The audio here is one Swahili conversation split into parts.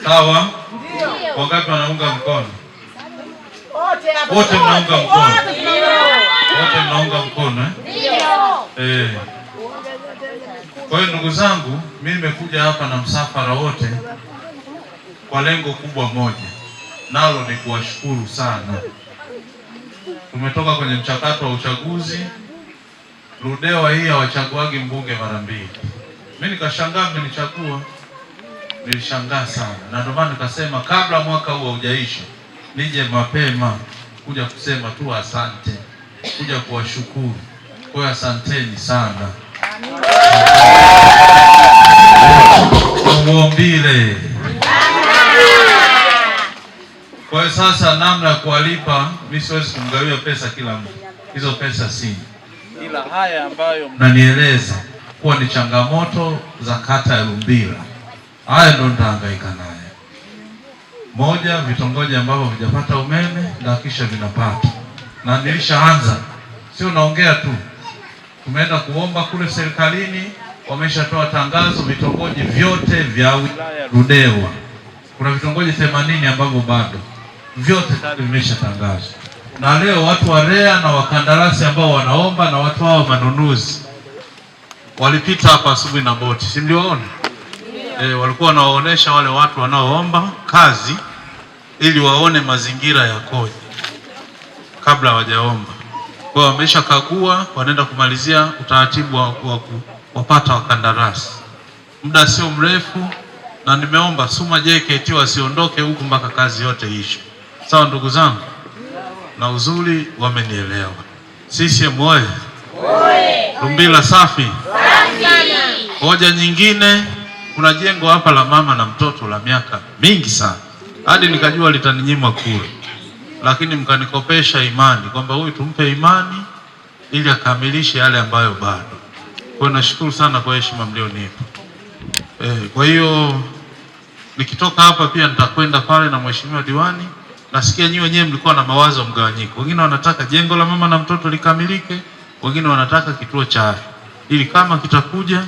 Sawa? Wangapi wanaunga mkono? Wote mnaunga mkono? Wote mnaunga mkono eh? Kwa hiyo ndugu zangu, mimi nimekuja hapa na msafara wote kwa lengo kubwa moja, nalo ni kuwashukuru sana. Tumetoka kwenye mchakato wa uchaguzi. Ludewa hii hawachaguagi mbunge mara mbili. Mimi nikashangaa mmenichagua. Nilishangaa sana. Na ndio maana nikasema kabla mwaka huu haujaisha nije mapema kuja kusema tu asante, kuja kuwashukuru. Kwa hiyo asanteni sana. Muombile. Kwa hiyo sasa namna ya kuwalipa, mimi siwezi kumgawia pesa kila mtu. Hizo pesa si. Ila haya ambayo mnanieleza kuwa ni changamoto za kata ya Lumbila, haya ndio nitahangaika naye. Moja, vitongoji ambavyo vijapata umeme na kisha vinapata. Na nilishaanza. Sio naongea tu. Tumeenda kuomba kule serikalini, wameshatoa tangazo vitongoji vyote vya wilaya Ludewa. Kuna vitongoji 80 ambavyo bado vyote tayari vimeshatangazwa. Na leo watu wa REA na wakandarasi ambao wanaomba na watu hao manunuzi walipita hapa asubuhi na boti. Si mliwaona? Walikuwa wanawaonesha wale watu wanaoomba kazi ili waone mazingira yakoje kabla hawajaomba. Kwa hiyo wameshakagua, wanaenda kumalizia utaratibu wa wapata wakandarasi. Muda sio mrefu, na nimeomba Suma JKT wasiondoke huku mpaka kazi yote ishe. Sawa ndugu zangu? Na uzuri wamenielewa. CCM oye! Lumbila safi! Hoja nyingine, kuna jengo hapa la mama na mtoto la miaka mingi sana. Hadi nikajua litaninyima kura. Lakini mkanikopesha imani kwamba huyu tumpe imani ili akamilishe yale ambayo bado. Kwa nashukuru sana kwa heshima mlionipa. Kwa hiyo nikitoka hapa pia nitakwenda pale na mheshimiwa diwani. Nasikia nyinyi wenyewe mlikuwa na mawazo mgawanyiko. Wengine wanataka jengo la mama na mtoto likamilike, wengine wanataka kituo cha afya. Ili kama kitakuja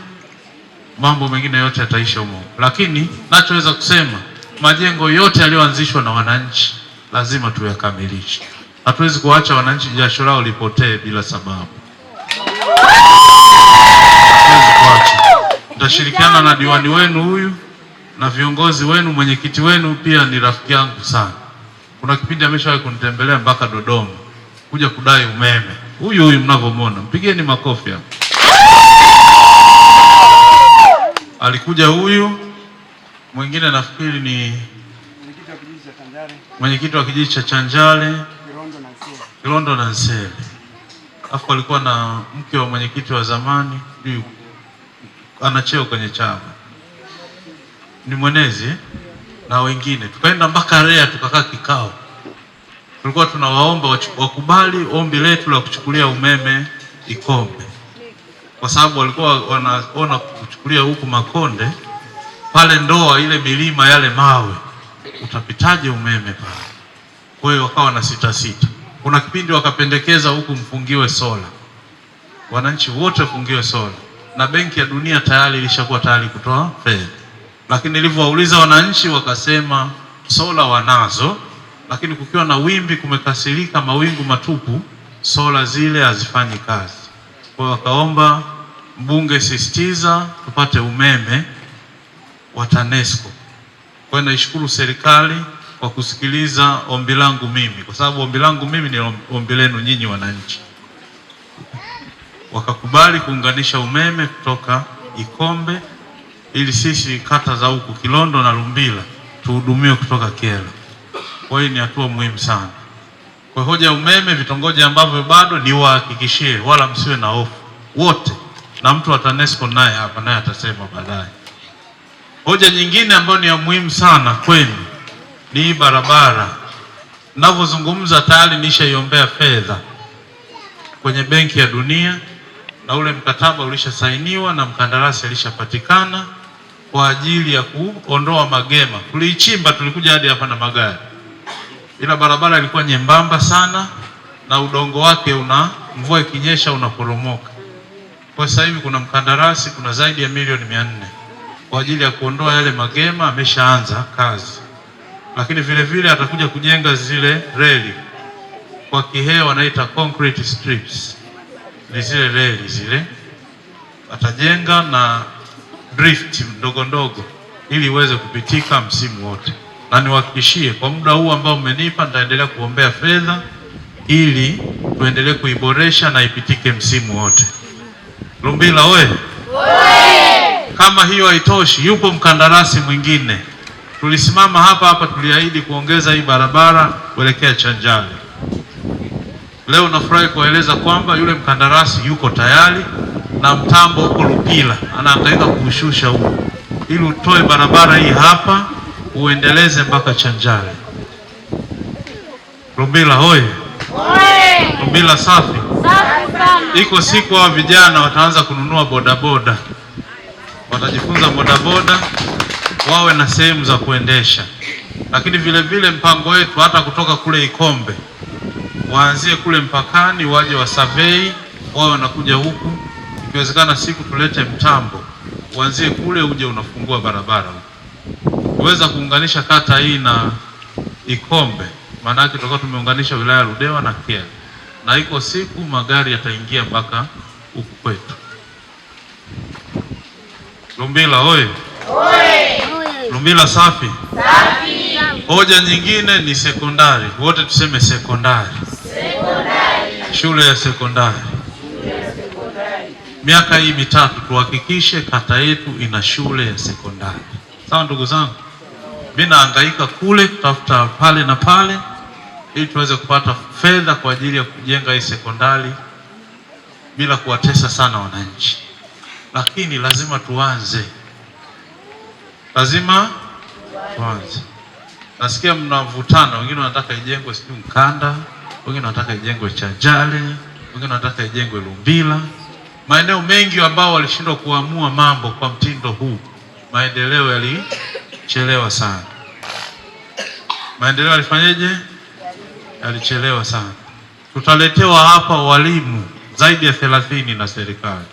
mambo mengine yote yataisha humo. Lakini nachoweza kusema majengo yote yaliyoanzishwa na wananchi lazima tuyakamilishe. Hatuwezi kuacha wananchi jasho lao lipotee bila sababu. Hatuwezi kuacha. Nitashirikiana na diwani wenu huyu na viongozi wenu, mwenyekiti wenu pia ni rafiki yangu sana. Kuna kipindi ameshawahi kunitembelea mpaka Dodoma kuja kudai umeme. Huyu mnavyomuona, mpigeni makofi hapo. Alikuja huyu, mwingine nafikiri ni mwenyekiti wa kijiji cha Chanjale, Kilondo na Nsele. Alafu alikuwa na mke wa mwenyekiti wa zamani, ana cheo kwenye chama. Ni mwenezi na wengine. Tukaenda mpaka REA tukakaa kikao. Tulikuwa tunawaomba wakubali ombi letu la kuchukulia umeme Ikombe. Kwa sababu walikuwa wanaona kuchukulia huku Makonde pale Ndoa, ile milima yale mawe, utapitaje umeme pale? Kwa hiyo wakawa na sita. Kuna kipindi wakapendekeza huku mfungiwe sola. Wananchi wote wafungiwe sola. Na Benki ya Dunia tayari ilishakuwa tayari kutoa fedha. Lakini nilivyowauliza wananchi wakasema sola wanazo, lakini kukiwa na wimbi, kumekasirika, mawingu matupu, sola zile hazifanyi kazi. Kwa hiyo wakaomba mbunge sisitiza tupate umeme wa TANESCO. Kwa hiyo naishukuru serikali kwa kusikiliza ombi langu mimi, kwa sababu ombi langu mimi ni ombi lenu nyinyi wananchi. Wakakubali kuunganisha umeme kutoka Ikombe ili sisi kata za huku Kilondo na Lumbila tuhudumiwe kutoka Kyela. Kwa hiyo ni hatua muhimu sana. Kwa hoja umeme vitongoji ambavyo bado ni wahakikishie, wala msiwe na hofu wote, na mtu wa TANESCO naye hapa naye atasema baadaye. Hoja nyingine ambayo ni ya muhimu sana kwenu ni hii barabara. Ninavyozungumza tayari nishaiombea fedha kwenye Benki ya Dunia na ule mkataba ulishasainiwa na mkandarasi alishapatikana kwa ajili ya kuondoa magema. Tuliichimba, tulikuja hadi hapa na magari. Ila barabara ilikuwa nyembamba sana na udongo wake mvua ikinyesha unaporomoka. Kwa sasa hivi kuna mkandarasi, kuna zaidi ya milioni 400 kwa ajili ya kuondoa yale magema, ameshaanza kazi. Lakini vile vile atakuja kujenga zile reli, kwa Kihewa wanaita concrete strips, ni zile reli zile atajenga na drift ndogo ndogo ili iweze kupitika msimu wote. Na niwahakikishie kwa muda huu ambao mmenipa, nitaendelea kuombea fedha ili tuendelee kuiboresha na ipitike msimu wote. Lumbila oye! Kama hiyo haitoshi, yupo mkandarasi mwingine. Tulisimama hapa tuliahidi kuongeza hii barabara kuelekea Chanjale. Leo nafurahi kueleza kwamba yule mkandarasi yuko tayari na mtambo huko Lupila anahangaika kuushusha huko ili utoe barabara hii hapa uendeleze mpaka Chanjale. Lumbila hoye! Lumbila safi! Iko siku wa vijana wataanza kununua bodaboda, watajifunza bodaboda, wawe na sehemu za kuendesha. Lakini vile vile mpango wetu hata kutoka kule Ikombe waanzie kule mpakani, waje wa survey, wawe wanakuja huku. Ikiwezekana siku tulete mtambo, uanzie kule uje unafungua barabara. Uweza kuunganisha kata hii na Ikombe, maana yake tutakuwa tumeunganisha wilaya Ludewa na Kyela. Na iko siku magari yataingia mpaka huku kwetu. Lumbila oye! Lumbila safi! Safi! Hoja nyingine ni sekondari. Wote tuseme sekondari. Shule ya sekondari. Miaka hii mitatu tuhakikishe kata yetu ina shule ya sekondari. Sawa ndugu zangu? Mimi nahangaika kule kutafuta pale na pale ili tuweze kupata fedha kwa ajili ya kujenga hii sekondari bila kuwatesa sana wananchi. Lakini lazima tuanze. Nasikia mnavutana, wengine wanataka ijengwe sijui Mkanda, wengine wanataka ijengwe Chanjale, wengine wanataka ijengwe Lumbila. Maeneo mengi ambao walishindwa kuamua mambo kwa mtindo huu, maendeleo yalichelewa sana. Maendeleo yalifanyeje? Yalichelewa sana. Tutaletewa hapa walimu zaidi ya 30 na serikali.